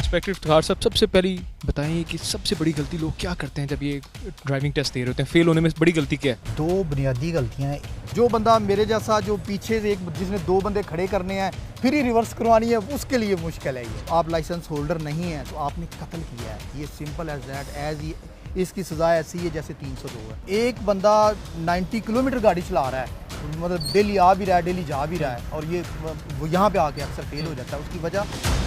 Inspector Iftikhar साहब, सबसे पहले बताएं कि सबसे बड़ी गलती लोग क्या करते हैं जब ये ड्राइविंग टेस्ट दे रहे होते हैं? फेल होने में बड़ी गलती क्या है? दो बुनियादी गलतियां हैं। जो बंदा मेरे जैसा जो पीछे से एक जिसने दो बंदे खड़े करने हैं फिर ही रिवर्स करवानी है, उसके लिए मुश्किल है ये। आप लाइसेंस होल्डर नहीं है तो आपने कत्ल किया है, ये सिंपल एज दैट। एज इसकी सज़ा ऐसी है जैसे 302 है। एक बंदा 90 किलोमीटर गाड़ी चला रहा है, मतलब डेली आ भी रहा है, डेली जा भी रहा है, और ये वो यहाँ पे आके अक्सर फेल हो जाता है। उसकी वजह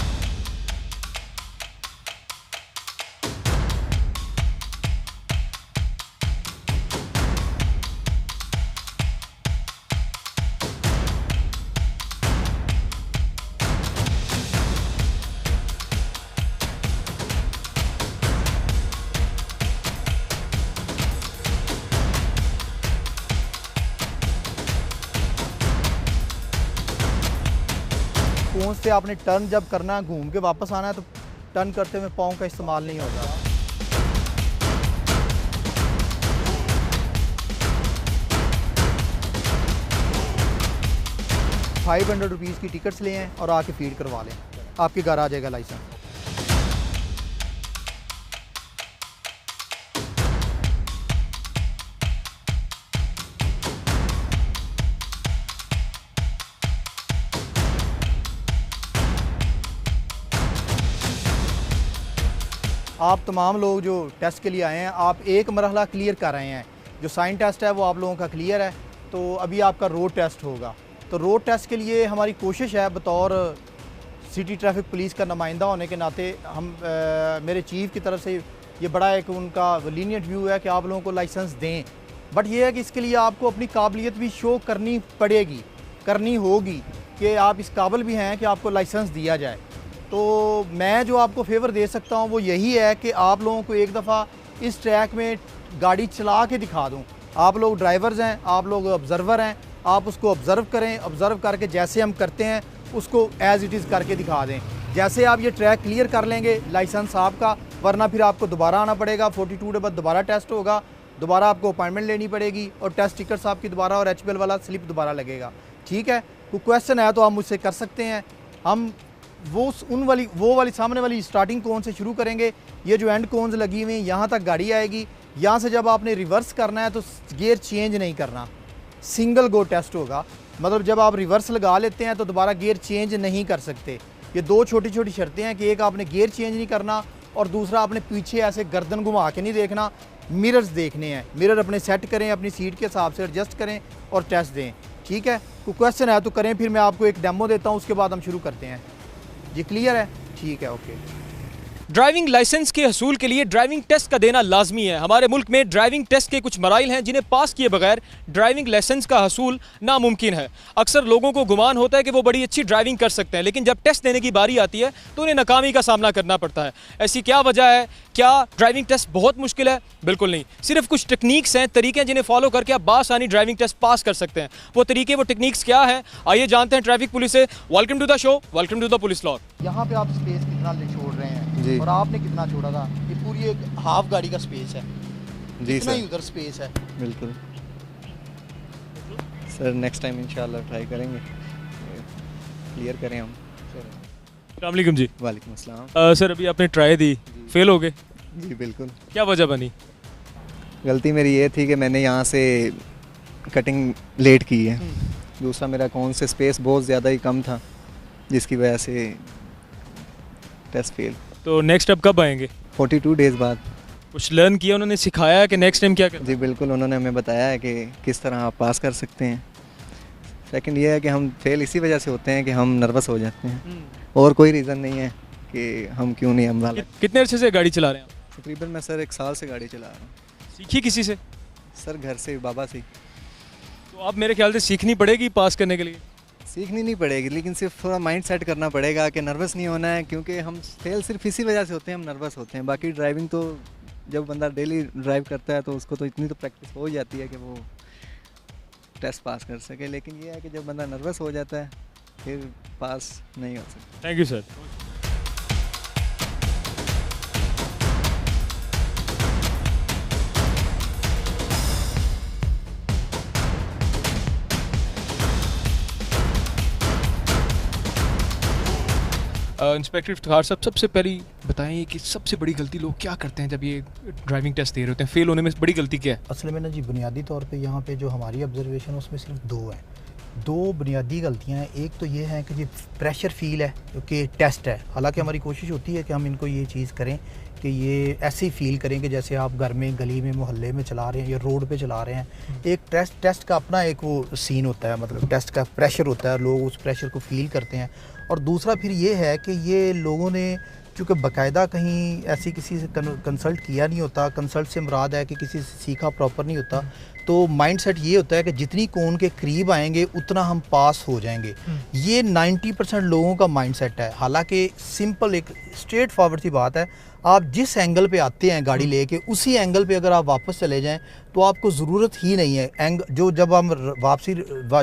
कौन से आपने टर्न जब करना है, घूम के वापस आना है, तो टर्न करते हुए पाँव का इस्तेमाल नहीं होगा। ₹500 की टिकट्स ले हैं और आके फीड करवा लें, आपके घर आ जाएगा लाइसेंस। आप तमाम लोग जो टेस्ट के लिए आए हैं, आप एक मरहला क्लियर कर रहे हैं। जो साइन टेस्ट है वो आप लोगों का क्लियर है, तो अभी आपका रोड टेस्ट होगा। तो रोड टेस्ट के लिए हमारी कोशिश है, बतौर सिटी ट्रैफिक पुलिस का नुमाइंदा होने के नाते हम मेरे चीफ की तरफ से ये बड़ा एक उनका लीनियंट व्यू है कि आप लोगों को लाइसेंस दें। बट ये है कि इसके लिए आपको अपनी काबिलियत भी शो करनी पड़ेगी, करनी होगी कि आप इस काबिल भी हैं कि आपको लाइसेंस दिया जाए। तो मैं जो आपको फेवर दे सकता हूँ वो यही है कि आप लोगों को एक दफ़ा इस ट्रैक में गाड़ी चला के दिखा दूँ। आप लोग ड्राइवर्स हैं, आप लोग ऑब्ज़र्वर हैं, आप उसको ऑब्ज़र्व करें। ऑब्ज़र्व करके जैसे हम करते हैं उसको एज़ इट इज़ करके दिखा दें। जैसे आप ये ट्रैक क्लियर कर लेंगे, लाइसेंस आपका, वरना फिर आपको दोबारा आना पड़ेगा। 42 डे बाद दोबारा टेस्ट होगा, दोबारा आपको अपॉइंटमेंट लेनी पड़ेगी और टेस्ट टिकट्स आपकी दोबारा और HPL वाला स्लिप दोबारा लगेगा। ठीक है, कोई क्वेश्चन है तो आप मुझसे कर सकते हैं। हम वो वाली सामने वाली स्टार्टिंग कोन से शुरू करेंगे। ये जो एंड कोन्स लगी हुई हैं यहाँ तक गाड़ी आएगी। यहाँ से जब आपने रिवर्स करना है तो गियर चेंज नहीं करना, सिंगल गो टेस्ट होगा। मतलब जब आप रिवर्स लगा लेते हैं तो दोबारा गियर चेंज नहीं कर सकते। ये दो छोटी छोटी शर्तें हैं कि एक आपने गियर चेंज नहीं करना और दूसरा आपने पीछे ऐसे गर्दन घुमा के नहीं देखना, मिरर्स देखने हैं। मिरर अपने सेट करें, अपनी सीट के हिसाब से एडजस्ट करें और टेस्ट दें। ठीक है, कोई क्वेश्चन है तो करें, फिर मैं आपको एक डेमो देता हूँ, उसके बाद हम शुरू करते हैं। ये क्लियर है? ठीक है, ओके। ड्राइविंग लाइसेंस के हसूल के लिए ड्राइविंग टेस्ट का देना लाजमी है। हमारे मुल्क में ड्राइविंग टेस्ट के कुछ मराइल हैं जिन्हें पास किए बगैर ड्राइविंग लाइसेंस का हसूल नामुमकिन है। अक्सर लोगों को गुमान होता है कि वो बड़ी अच्छी ड्राइविंग कर सकते हैं, लेकिन जब टेस्ट देने की बारी आती है तो उन्हें नाकामी का सामना करना पड़ता है। ऐसी क्या वजह है? क्या ड्राइविंग टेस्ट बहुत मुश्किल है? बिल्कुल नहीं। सिर्फ कुछ टेक्निक्स हैं, तरीके हैं जिन्हें फॉलो करके आप बासानी ड्राइविंग टेस्ट पास कर सकते हैं। वो तरीके, वो टेक्निक्स क्या है, आइए जानते हैं ट्रैफिक पुलिस से। Welcome to the show, welcome to the police log. यहाँ पे आप स्पेस कितना छोड़ रहे हैं जी। और आपने कितना छोड़ा था? ये पूरी एक हाफ गाड़ी का स्पेस है जी इतना ही सर, उधर स्पेस है। बिल्कुल सर। नेक्स्ट टाइम इंशाल्लाह ट्राई करेंगे, क्लियर करें हम। अस्सलाम वालेकुम जी। वालेकुम अस्सलाम। सर अभी आपने ट्राई दी, फेल हो गए, जी बिल्कुल। क्या वजह बनी? गलती मेरी ये थी कि मैंने यहाँ से कटिंग लेट की है। दूसरा मेरा कौन से स्पेस बहुत ज़्यादा ही कम था, जिसकी वजह से टेस्ट फेल। तो नेक्स्ट अब कब आएंगे? 42 डेज़ बाद। कुछ लर्न किया, उन्होंने सिखाया है कि नेक्स्ट टाइम क्या करना? जी बिल्कुल, उन्होंने हमें बताया है कि किस तरह आप पास कर सकते हैं। सेकंड ये है कि हम फेल इसी वजह से होते हैं कि हम नर्वस हो जाते हैं, और कोई रीज़न नहीं है कि हम क्यों नहीं हम वाला। कितने अरसे से गाड़ी चला रहे हैं आप? तकरीबन मैं सर 1 साल से गाड़ी चला रहा हूँ। सीखी किसी से? सर घर से, बाबा से। तो अब मेरे ख्याल से सीखनी पड़ेगी पास करने के लिए। सीखनी नहीं पड़ेगी, लेकिन सिर्फ थोड़ा माइंड सेट करना पड़ेगा कि नर्वस नहीं होना है, क्योंकि हम फेल सिर्फ इसी वजह से होते हैं, हम नर्वस होते हैं। बाकी ड्राइविंग तो जब बंदा डेली ड्राइव करता है तो उसको तो इतनी तो प्रैक्टिस हो जाती है कि वो टेस्ट पास कर सके। लेकिन ये है कि जब बंदा नर्वस हो जाता है फिर पास नहीं हो सकता। Thank you sir. Inspector Iftikhar साहब, सबसे पहले बताएं कि सबसे बड़ी गलती लोग क्या करते हैं जब ये ड्राइविंग टेस्ट दे रहे होते हैं? फेल होने में बड़ी गलती क्या है? असल में ना जी, बुनियादी तौर पे यहाँ पे जो हमारी ऑब्जर्वेशन है उसमें सिर्फ दो हैं। दो बुनियादी गलतियाँ हैं। एक तो ये है कि जी प्रेशर फील है क्योंकि टेस्ट है। हालांकि हमारी कोशिश होती है कि हम इनको ये चीज़ करें कि ये ऐसे ही फील करें कि जैसे आप घर में, गली में, मोहल्ले में चला रहे हैं या रोड पे चला रहे हैं। एक टेस्ट का अपना एक वो सीन होता है, मतलब टेस्ट का प्रेशर होता है, लोग उस प्रेशर को फील करते हैं। और दूसरा फिर ये है कि ये लोगों ने चूँकि बाकायदा कहीं ऐसी किसी से कंसल्ट किया नहीं होता, कंसल्ट से मुराद है कि किसी से सीखा प्रॉपर नहीं होता, तो माइंडसेट ये होता है कि जितनी कोन के करीब आएंगे उतना हम पास हो जाएंगे। ये 90% लोगों का माइंडसेट है। हालांकि सिंपल एक स्ट्रेट फॉरवर्ड सी बात है, आप जिस एंगल पे आते हैं गाड़ी लेके उसी एंगल पे अगर आप वापस चले जाएं तो आपको ज़रूरत ही नहीं है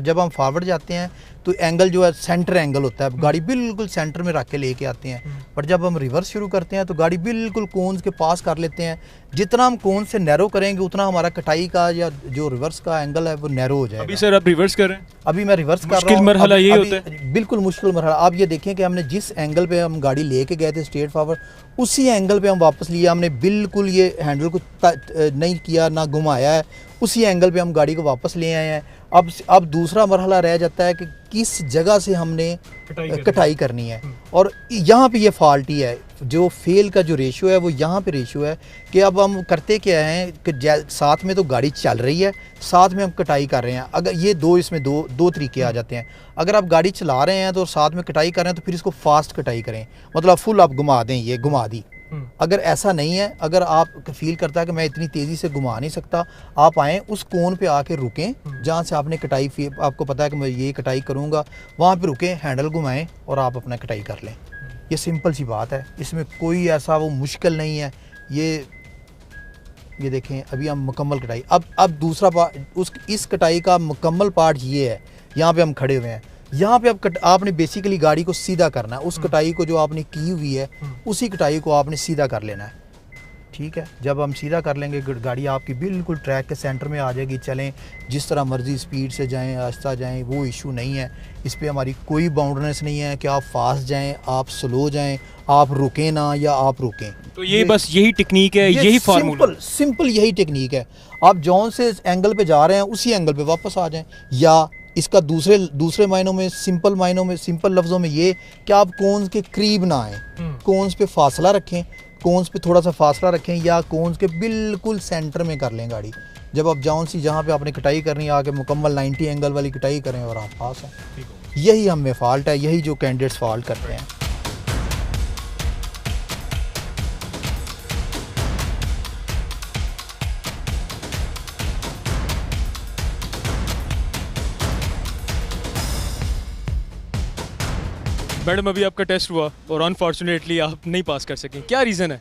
जब हम फॉरवर्ड जाते हैं तो एंगल जो है सेंटर एंगल होता है, गाड़ी बिल्कुल सेंटर में रख के लेके आते हैं। पर जब हम रिवर्स शुरू करते हैं तो गाड़ी बिल्कुल कोन्स के पास कर लेते हैं। जितना हम कोन से नैरो करेंगे उतना हमारा कटाई का या जो रिवर्स का एंगल है वो नैरो हो जाएगा। अभी सर आप रिवर्स कर रहे हैं? अभी मैं रिवर्स कर रहा हूँ। मुश्किल मरहला ये होता है? बिल्कुल मुश्किल मरहला। आप ये देखें कि हमने जिस एंगल पे हम गाड़ी लेके गए थे स्ट्रेट फॉरवर्ड, उसी एंगल पे हम वापस लिया। हमने बिल्कुल ये हैंडल को नहीं किया, ना घुमाया है, उसी एंगल पे हम गाड़ी को वापस ले आए हैं। अब दूसरा मरहला रह जाता है कि किस जगह से हमने कटाई करनी है। और यहाँ पे ये फॉल्टी है। जो फेल का जो रेशियो है वो यहाँ पे रेशियो है कि अब हम करते क्या हैं कि साथ में तो गाड़ी चल रही है, साथ में हम कटाई कर रहे हैं। अगर ये इसमें दो तरीके आ जाते हैं। अगर आप गाड़ी चला रहे हैं तो साथ में कटाई कर रहे हैं तो फिर इसको फास्ट कटाई करें, मतलब फुल आप घुमा दें, ये घुमा दी। अगर ऐसा नहीं है, अगर आप फील करता है कि मैं इतनी तेज़ी से घुमा नहीं सकता, आप आएँ उस कोन पे आके रुकें जहाँ से आपने कटाई, आपको पता है कि मैं ये कटाई करूँगा, वहाँ पे रुकें, हैंडल घुमाएं और आप अपना कटाई कर लें। ये सिंपल सी बात है, इसमें कोई ऐसा वो मुश्किल नहीं है। ये देखें, अभी हम मुकम्मल कटाई, अब दूसरा पार्ट, इस कटाई का मुकम्मल पार्ट ये है। यहाँ पे हम खड़े हुए हैं, यहाँ पे आपने बेसिकली गाड़ी को सीधा करना है। उस कटाई को जो आपने की हुई है उसी कटाई को आपने सीधा कर लेना है। ठीक है, जब हम सीधा कर लेंगे गाड़ी आपकी बिल्कुल ट्रैक के सेंटर में आ जाएगी। चलें जिस तरह मर्जी, स्पीड से जाएं, आहिस्ता जाएं, वो इशू नहीं है। इस पर हमारी कोई बाउंड्रीनेस नहीं है कि आप फास्ट जाएं, आप स्लो जाएं, आप रुकें ना या आप रुकें। तो ये बस यही टेक्निक है, यही फार्मूला, सिंपल यही टेक्निक है। आप जौन से एंगल पे जा रहे हैं उसी एंगल पे वापस आ जाएं। या इसका दूसरे मायनों में, सिंपल लफ्ज़ों में ये कि आप कोन्स के करीब ना आएँ, कोन्स पे फासला रखें, कोन्स पे थोड़ा सा फासला रखें या कोन्स के बिल्कुल सेंटर में कर लें गाड़ी। जब आप जहाँ पे आपने कटाई करनी है आके मुकम्मल 90 एंगल वाली कटाई करें और आप पास हैं। यही हम में फ़ॉल्ट है, यही जो कैंडिडेट्स फ़ॉल्ट करते हैं। मैडम अभी आपका टेस्ट हुआ और अनफॉर्चुनेटली आप नहीं पास कर सकें, क्या रीज़न है?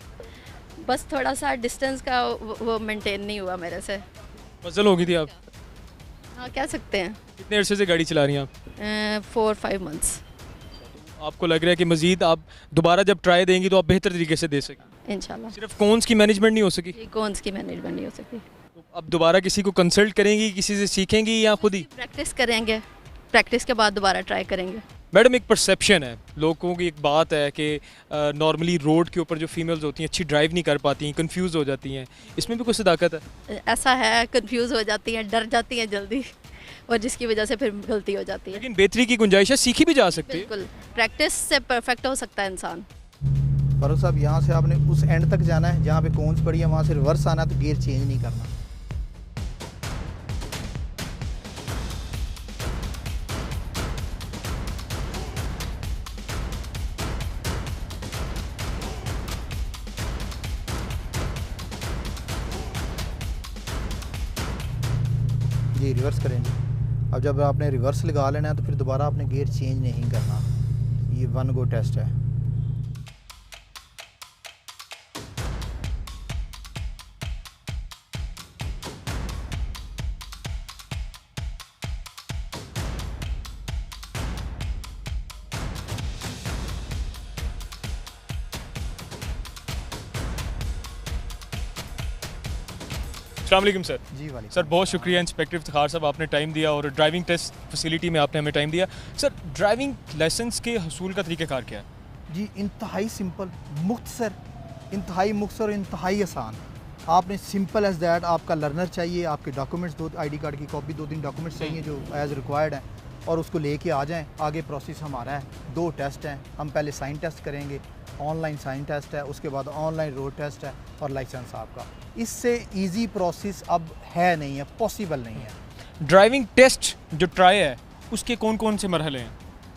बस थोड़ा सा डिस्टेंस का वो मेंटेन नहीं हुआ मेरे से। मज़ल हो गई थी आप? हाँ, कह सकते हैं। कितने अरसे से गाड़ी चला रही हैं आप? 4-5 मंथ्स। आपको लग रहा है कि मज़ीद आप दोबारा जब ट्राई देंगी तो आप बेहतर तरीके से दे सकें? इंशाल्लाह। सिर्फ कोन्स की मैनेजमेंट नहीं हो सकी? कौन की मैनेजमेंट नहीं हो सकती। तो अब दोबारा किसी को कंसल्ट करेंगी, किसी से सीखेंगी या खुद ही? प्रैक्टिस करेंगे, प्रैक्टिस के बाद दोबारा ट्राई करेंगे। मैडम एक परसेप्शन है, लोगों की एक बात है कि नॉर्मली रोड के ऊपर जो फीमेल्स होती हैं अच्छी ड्राइव नहीं कर पाती, कंफ्यूज हो जाती हैं, इसमें भी कुछ सदाकत है? ऐसा है, कंफ्यूज हो जाती हैं, डर जाती हैं जल्दी, और जिसकी वजह से फिर गलती हो जाती है। लेकिन बेहतरी की गुंजाइश है, सीखी भी जा सकती है। बिल्कुल, प्रैक्टिस से परफेक्ट हो सकता है इंसान। फारूक साहब, यहाँ से आपने उस एंड तक जाना है जहाँ पे कोन्स पड़ी है, वहाँ से रिवर्स आना है तो गियर चेंज नहीं करना। जी रिवर्स करेंगे। अब जब आपने रिवर्स लगा लेना है तो फिर दोबारा आपने गियर चेंज नहीं करना। ये 1 गो टेस्ट है। अस्सलाम वालेकुम सर। जी वालेकुम सर बहुत शुक्रिया इंस्पेक्टर इफ्तिखार साहब, आपने टाइम दिया और ड्राइविंग टेस्ट फैसिलिटी में आपने हमें टाइम दिया। सर ड्राइविंग लाइसेंस के हसूल का तरीक़ाकार क्या है? जी इंतहाई सिंपल, इंतहाई मुख्तसर, इंतहाई आसान। आपने सिंपल एज दैट, आपका लर्नर चाहिए, आपके डॉक्यूमेंट्स, 2 आईडी कार्ड की कॉपी, 2-3 डॉक्यूमेंट्स चाहिए जो एज रिक्वायर्ड हैं, और उसको लेके आ जाएं। आगे प्रोसेस हमारा है, 2 टेस्ट हैं। हम पहले साइन टेस्ट करेंगे, ऑनलाइन साइन टेस्ट है, उसके बाद ऑनलाइन रोड टेस्ट है और लाइसेंस आपका। इससे इजी प्रोसेस अब है नहीं है, पॉसिबल नहीं है। ड्राइविंग टेस्ट जो ट्राई है उसके कौन कौन से मरहले हैं?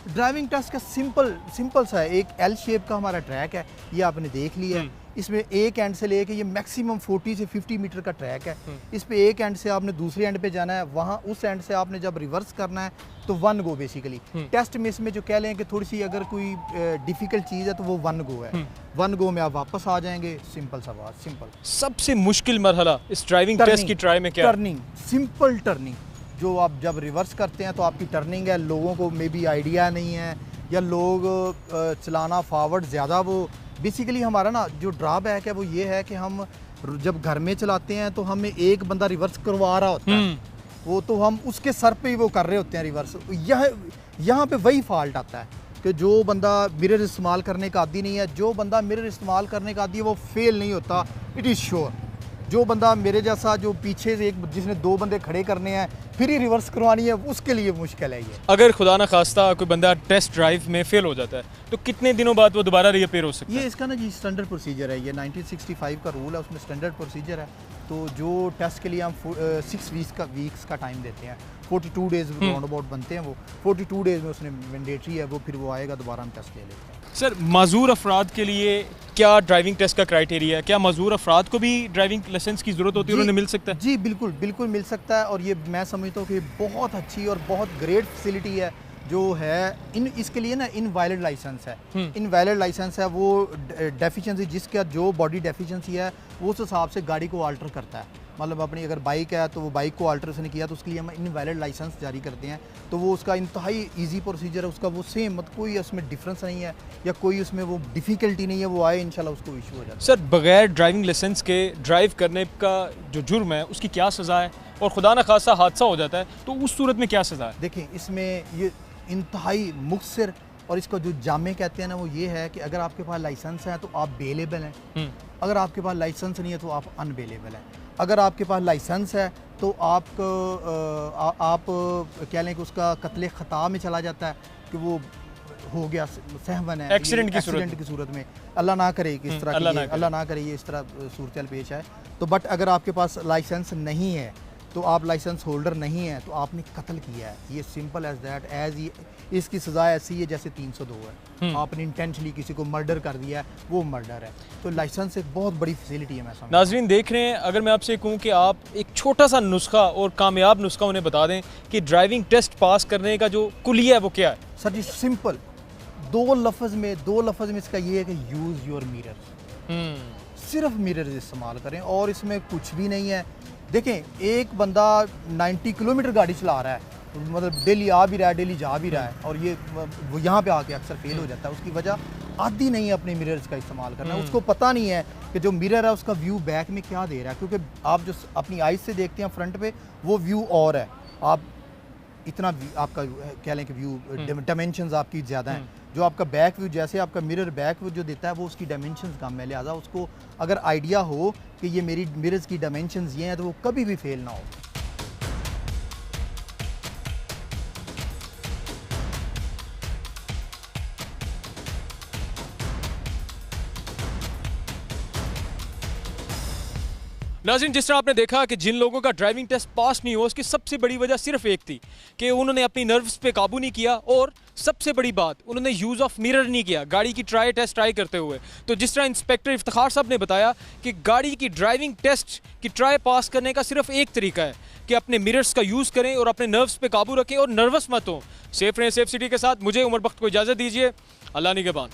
ड्राइविंग टेस्ट का सिंपल सा है, एक एल शेप का हमारा ट्रैक है, ये आपने देख लिया है। इसमें एक एंड से लेके ये मैक्सिमम 40 से 50 मीटर का ट्रैक है। इस पे एक एंड से आपने दूसरे एंड पे जाना है, वहाँ उस एंड से आपने जब रिवर्स करना है तो 1 गो बेसिकली। टेस्ट में इसमें जो कह लें कि थोड़ी सी अगर कोई डिफ़िकल्ट चीज़ है तो वो 1 गो है। 1 गो में आप वापस आ जाएंगे। सिंपल सा बात, सिंपल। सबसे मुश्किल मरहला इस ड्राइविंग टेस्ट की ट्राई में क्या है? Turning, simple turning. जो आप जब रिवर्स करते हैं तो आपकी टर्निंग है, लोगों को मे बी आइडिया नहीं है, या लोग चलाना फॉरवर्ड ज़्यादा, वो बेसिकली हमारा ना जो ड्रॉबैक है वो ये है कि हम जब घर में चलाते हैं तो हमें एक बंदा रिवर्स करवा रहा होता है, वो तो हम उसके सर पे ही वो कर रहे होते हैं रिवर्स। यहाँ पे वही फॉल्ट आता है कि जो बंदा मिरर इस्तेमाल करने का आदी नहीं है, जो बंदा मिरर इस्तेमाल करने का आदी है वो फेल नहीं होता, इट इज़ श्योर। जो बंदा मेरे जैसा जो पीछे से जिसने 2 बंदे खड़े करने हैं फिर ही रिवर्स करवानी है, उसके लिए मुश्किल है ये। अगर खुदा ना खास्ता कोई बंदा टेस्ट ड्राइव में फेल हो जाता है तो कितने दिनों बाद वो दोबारा रीअपीयर हो सकता है? ये इसका ना जी स्टैंडर्ड प्रोसीजर है, ये 1965 का रूल है, उसमें स्टैंडर्ड प्रोसीजर है। तो जो टेस्ट के लिए हम 6 वीक्स का टाइम देते हैं, 42 डेज़ राउंड अबाउट बनते हैं वो, 42 डेज़ में उसने मैंडेटरी है वो, फिर वो आएगा दोबारा हम टेस्ट ले लेते हैं। सर, माजूर अफराद के लिए क्या ड्राइविंग टेस्ट का क्राइटेरिया है? क्या माजूर अफराद को भी ड्राइविंग लाइसेंस की ज़रूरत होती है, उन्हें मिल सकता है? जी बिल्कुल मिल सकता है, और ये मैं समझता हूँ कि बहुत अच्छी और बहुत ग्रेट फैसिलिटी है जो है। इसके लिए ना इनवैलिड लाइसेंस है, इनवैलिड लाइसेंस है, वो डेफिशिएंसी जिसका जो बॉडी डेफिशिएंसी है वो उस हिसाब से गाड़ी को अल्टर करता है। मतलब अपनी अगर बाइक है तो वो बाइक को अल्टर उसने किया तो उसके लिए हम इनवैलिड लाइसेंस जारी करते हैं। तो वो उसका इंतहाई इजी प्रोसीजर है उसका, वो सेम, मतलब कोई उसमें डिफरेंस नहीं है या कोई उसमें वो डिफ़िकल्टी नहीं है, वो आए इंशाल्लाह उसको इशू हो जाता है। सर, बगैर ड्राइविंग लाइसेंस के ड्राइव करने का जो जुर्म है उसकी क्या सज़ा है, और खुदा न खासा हादसा हो जाता है तो उस सूरत में क्या सज़ा है? देखें, इसमें ये इंतहाई मुख्तसर, और इसको जो जामे कहते हैं ना वो ये है कि अगर आपके पास लाइसेंस है तो आप बेलेबल हैं, अगर आपके पास लाइसेंस नहीं है तो आप अनबेलेबल हैं। अगर आपके पास लाइसेंस है तो आप कह लें कि उसका कत्ले ख़ता में चला जाता है कि वो हो गया, सहवन है, एक्सीडेंट की सूरत में। अल्लाह ना करे कि इस तरह अल्लाह ना करे ये इस तरह सूरत पेश आए। तो बट अगर आपके पास लाइसेंस नहीं है तो आप लाइसेंस होल्डर नहीं है तो आपने कत्ल किया है, ये सिंपल एज दैट। इसकी सज़ा ऐसी है जैसे 302 है, आपने इंटेंशनली किसी को मर्डर कर दिया है, वो मर्डर है। तो लाइसेंस एक बहुत बड़ी फैसिलिटी है। मैं समझ नाज़रीन देख रहे हैं, अगर मैं आपसे कहूँ कि आप एक छोटा सा नुस्खा और कामयाब नुस्खा उन्हें बता दें कि ड्राइविंग टेस्ट पास करने का जो कुलिया है वो क्या है? सर जी सिंपल, 2 लफ्ज़ में इसका ये है कि यूज़ योर मिरर। सिर्फ मिरर इस्तेमाल करें और इसमें कुछ भी नहीं है। देखें, एक बंदा 90 किलोमीटर गाड़ी चला रहा है, मतलब डेली आ भी रहा है, डेली जा भी रहा है, और ये वो यहाँ पे आके अक्सर फेल हो जाता है। उसकी वजह आती नहीं है अपने मिरर्स का इस्तेमाल करना, उसको पता नहीं है कि जो मिरर है उसका व्यू बैक में क्या दे रहा है, क्योंकि आप जो अपनी आइज से देखते हैं फ्रंट पे वो व्यू और है, आप इतना आपका कह लें कि व्यू डायमेंशंस आपकी ज़्यादा हैं। जो आपका बैक व्यू, जैसे आपका मिरर बैक व्यू जो देता है वो उसकी डायमेंशंस कम है, लिहाजा उसको अगर आइडिया हो कि ये मेरी मिरर्स की डायमेंशंस ये हैं तो वो कभी भी फेल ना हो। नाज़रीन, जिस तरह आपने देखा कि जिन लोगों का ड्राइविंग टेस्ट पास नहीं हुआ उसकी सबसे बड़ी वजह सिर्फ एक थी कि उन्होंने अपनी नर्व्स पे काबू नहीं किया, और सबसे बड़ी बात उन्होंने यूज़ ऑफ मिरर नहीं किया गाड़ी की टेस्ट ट्राई करते हुए। तो जिस तरह इंस्पेक्टर इफ्तिखार साहब ने बताया कि गाड़ी की ड्राइविंग टेस्ट की ट्राई पास करने का सिर्फ एक तरीका है कि अपने मिरर्स का यूज़ करें और अपने नर्व्स पे काबू रखें और नर्वस मत हो। सेफ रहें, सेफ सिटी के साथ। मुझे उमर बख्त को इजाज़त दीजिए। अल्लाह निगहबान।